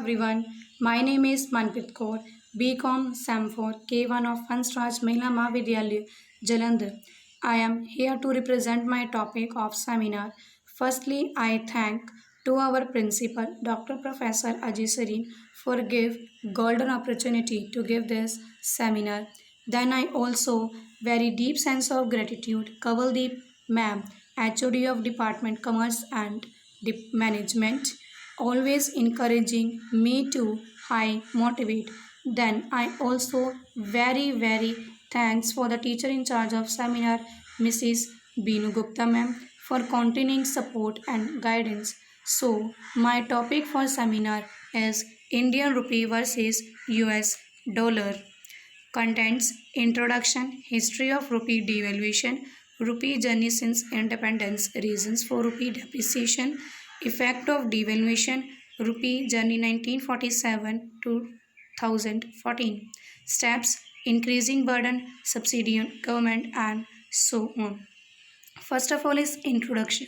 everyone. My name is Manpreet Kaur, BCom Sam4 K1 of Hansraj Mahila Mahavidyalaya, Jalandhar. I am here to represent my topic of seminar. Firstly, I thank to our principal, Dr. Professor Ajay Sareen, for give golden opportunity to give this seminar. Then I also very deep sense of gratitude Kavaldeep Ma'am, HOD of Department Commerce and Management, always encouraging me to high motivate. Then I also very thanks for the teacher in charge of seminar, Mrs. Binu Gupta ma'am, for continuing support and guidance. So my topic for seminar is Indian rupee versus US dollar. Contents: Introduction, History of Rupee Devaluation, Rupee Journey since Independence, Reasons for Rupee Depreciation, Effect of Devaluation, Rupee Journey 1947 to 2014, Steps, Increasing Burden, Subsidy on Government, and so on. First of all is introduction.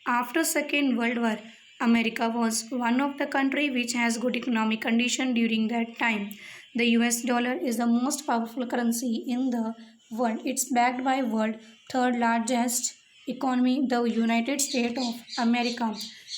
After Second World War, America was one of the country which has good economic condition during that time. The US dollar is the most powerful currency in the world. It's backed by world third largest economy, the United States of America.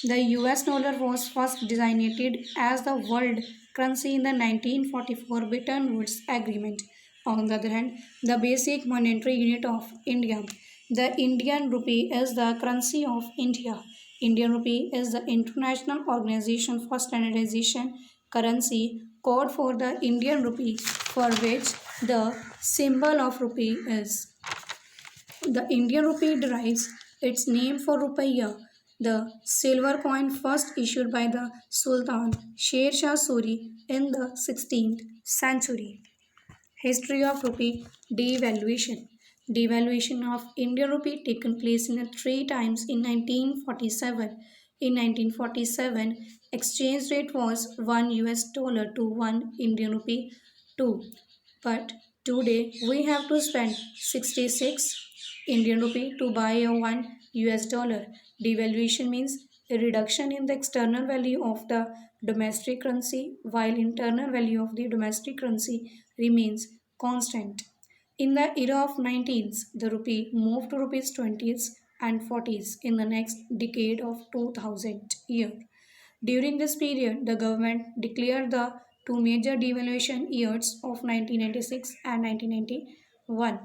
The US dollar was first designated as the world currency in the 1944 Bretton Woods Agreement. On the other hand, the basic monetary unit of India. The Indian rupee is the currency of India. Indian rupee is the International Organization for Standardization currency code for the Indian rupee, for which the symbol of rupee is. The Indian rupee derives its name for rupiah, the silver coin first issued by the Sultan Sher Shah Suri in the 16th century. History of rupee devaluation. Devaluation of Indian rupee taken place in three times in 1947. In 1947, exchange rate was 1 US dollar to 1 Indian rupee 2. But today we have to spend 66 Indian rupee to buy a 1 US dollar. Devaluation means a reduction in the external value of the domestic currency while internal value of the domestic currency remains constant. In the era of 19s, the rupee moved to rupees 20s and 40s in the next decade of 2000 year. During this period, the government declared the two major devaluation years of 1996 and 1991.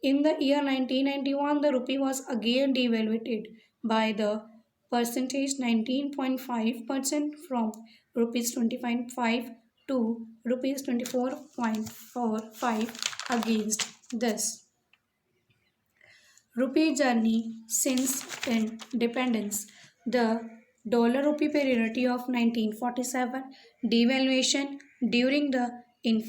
In the year 1991, the rupee was again devalued by the percentage 19.5% from rupees 20.5 to rupees 24.45 against this. Rupee journey since independence. The dollar rupee parity of 1947, devaluation during the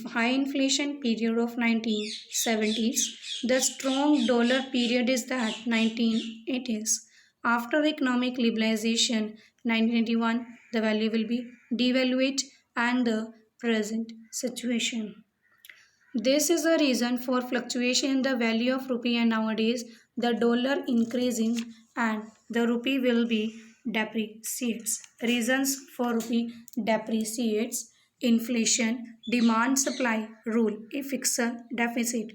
high inflation period of 1970s. The strong dollar period is that 1980s. After economic liberalization 1981, the value will be devalued and the present situation. This is a reason for fluctuation in the value of rupee, and nowadays the dollar increasing and the rupee will be depreciates. Reasons for rupee depreciates: inflation, demand supply rule, a fiscal deficit,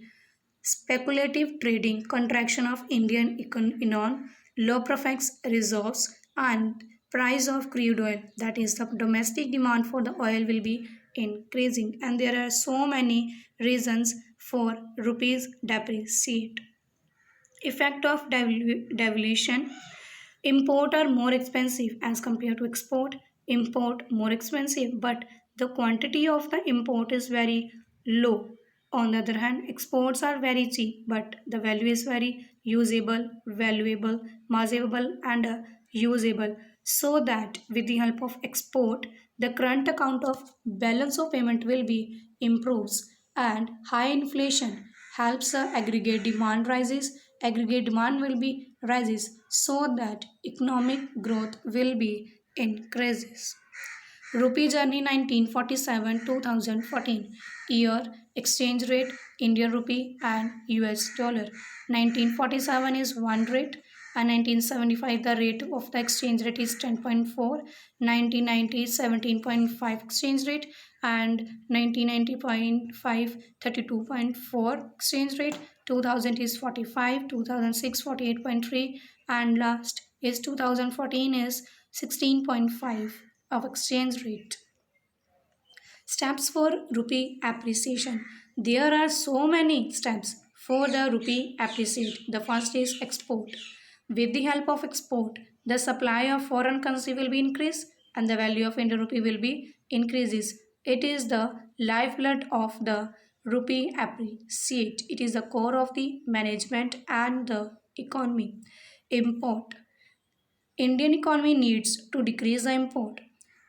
speculative trading, contraction of Indian economy, low profits reserves, and price of crude oil, that is the domestic demand for the oil will be increasing, and there are so many reasons for rupees depreciate. Effect of devaluation: import are more expensive as compared to export. Import more expensive, but the quantity of the import is very low. On the other hand, exports are very cheap, but the value is very usable, valuable, marketable, and usable. So that with the help of export, the current account of balance of payment will be improves, and high inflation helps aggregate demand rises. Aggregate demand will be rises, so that economic growth will be increases. Rupee journey 1947 2014. Year, exchange rate Indian rupee and US dollar. 1947 is 1 rate, and 1975 the rate of the exchange rate is 10.4, 1990 17.5 exchange rate, and 1990.5 32.4 exchange rate, 2000 is 45, 2006 48.3, and last is 2014 is 16.5 of exchange rate. Steps for rupee appreciation. There are so many steps for the rupee appreciate. The first is export. With the help of export, the supply of foreign currency will be increased and the value of Indian rupee will be increases. It is the lifeblood of the rupee appreciate. It is the core of the management and the economy. Import. Indian economy needs to decrease the import,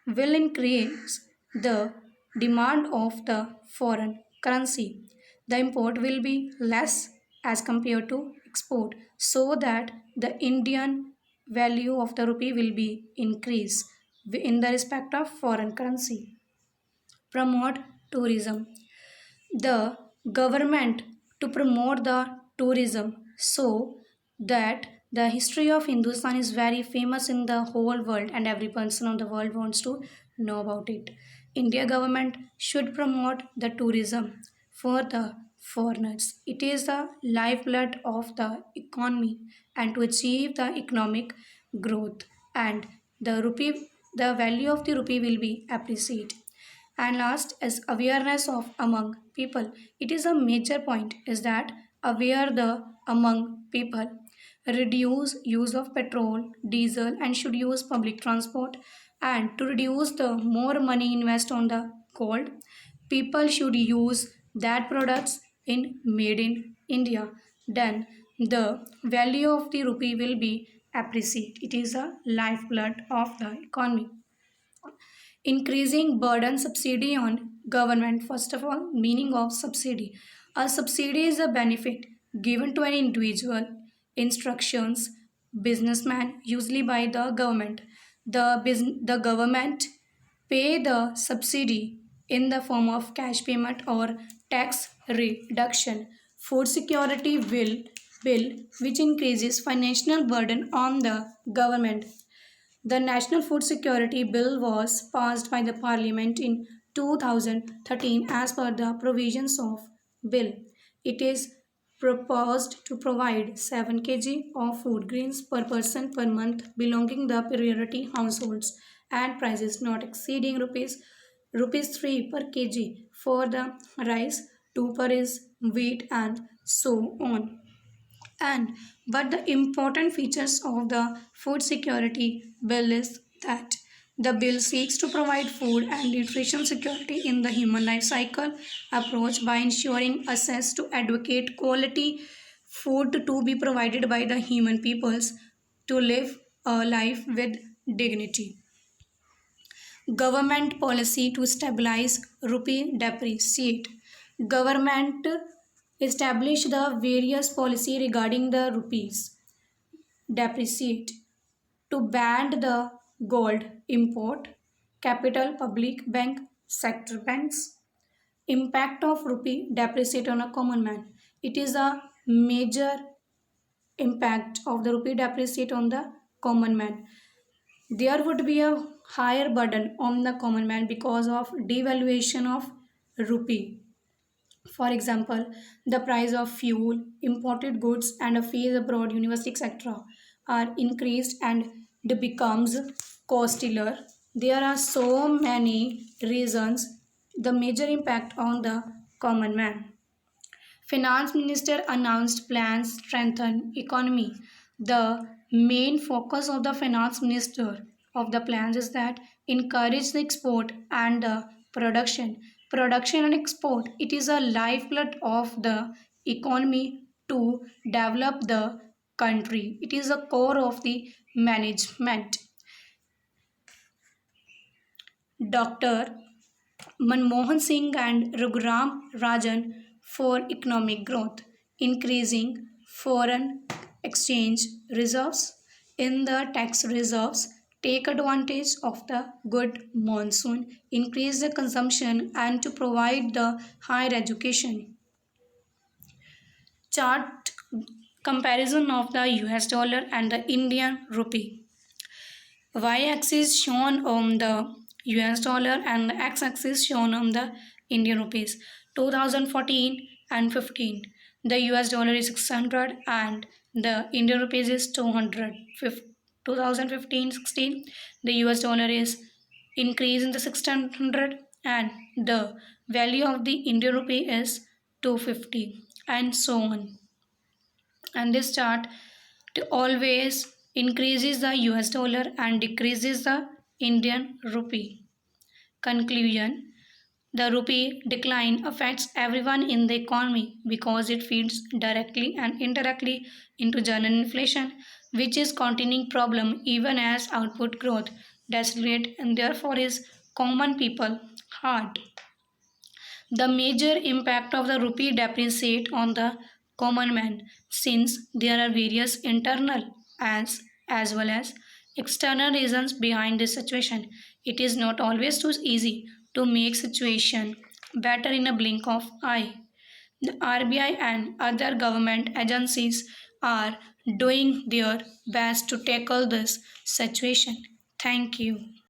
will increase the demand of the foreign currency. The import will be less as compared to export, so that the Indian value of the rupee will be increased in the respect of foreign currency. Promote tourism. The government to promote the tourism so that the history of Hindustan is very famous in the whole world and every person on the world wants to know about it. India government should promote the tourism for the foreigners. It is the lifeblood of the economy, and to achieve the economic growth and the value of the rupee will be appreciated. And last is awareness of among people. It is a major point is that aware the among people, reduce use of petrol diesel and should use public transport, and to reduce the more money invest on the gold, people should use that products in made in India. Then the value of the rupee will be appreciated. It is a lifeblood of the economy. Increasing burden subsidy on government. First of all, meaning of subsidy. A subsidy is a benefit given to an individual, instructions, businessman, usually by the government. The government pay the subsidy in the form of cash payment or tax reduction. Food security bill which increases financial burden on the government. The National Food Security Bill was passed by the Parliament in 2013 as per the provisions of bill. It is proposed to provide 7 kg of food grains per person per month belonging the priority households and prices not exceeding rupees 3 per kg for the rice, 2 per is wheat and so on. And but the important features of the food security bill is that the bill seeks to provide food and nutrition security in the human life cycle approach by ensuring access to adequate quality food to be provided by the human peoples to live a life with dignity. Government policy to stabilize rupee depreciate. Government establish the various policy regarding the rupees depreciate to ban the gold import, capital public bank sector banks. Impact of rupee depreciate on a common man. It is a major impact of the rupee depreciate on the common man. There would be a higher burden on the common man because of devaluation of rupee. For example, the price of fuel, imported goods, and a fees abroad, university, etc., are increased and it becomes costlier. There are so many reasons. The major impact on the common man. Finance Minister announced plans to strengthen economy. The main focus of the Finance Minister of the plans is that encourage the export and the production. Production and export, it is a lifeblood of the economy to develop the country. It is a core of the management. Dr. Manmohan Singh and Raghuram Rajan for economic growth, increasing foreign exchange reserves in the tax reserves, take advantage of the good monsoon, increase the consumption and to provide the higher education. Chart Comparison of the US dollar and the Indian rupee. Y-axis shown on the US dollar and the x-axis shown on the Indian rupees. 2014 and 15. The US dollar is 600 and the Indian rupees is 200. 2015-16, the US dollar is increased in the 600 and the value of the Indian rupee is 250 and so on. And this chart always increases the US dollar and decreases the Indian rupee. Conclusion. The rupee decline affects everyone in the economy because it feeds directly and indirectly into general inflation, which is continuing problem even as output growth decelerate and therefore is common people hard. The major impact of the rupee depreciate on the common man, since there are various internal as well as external reasons behind this situation. It is not always too easy to make situation better in a blink of eye. The RBI and other government agencies are doing their best to tackle this situation. Thank you.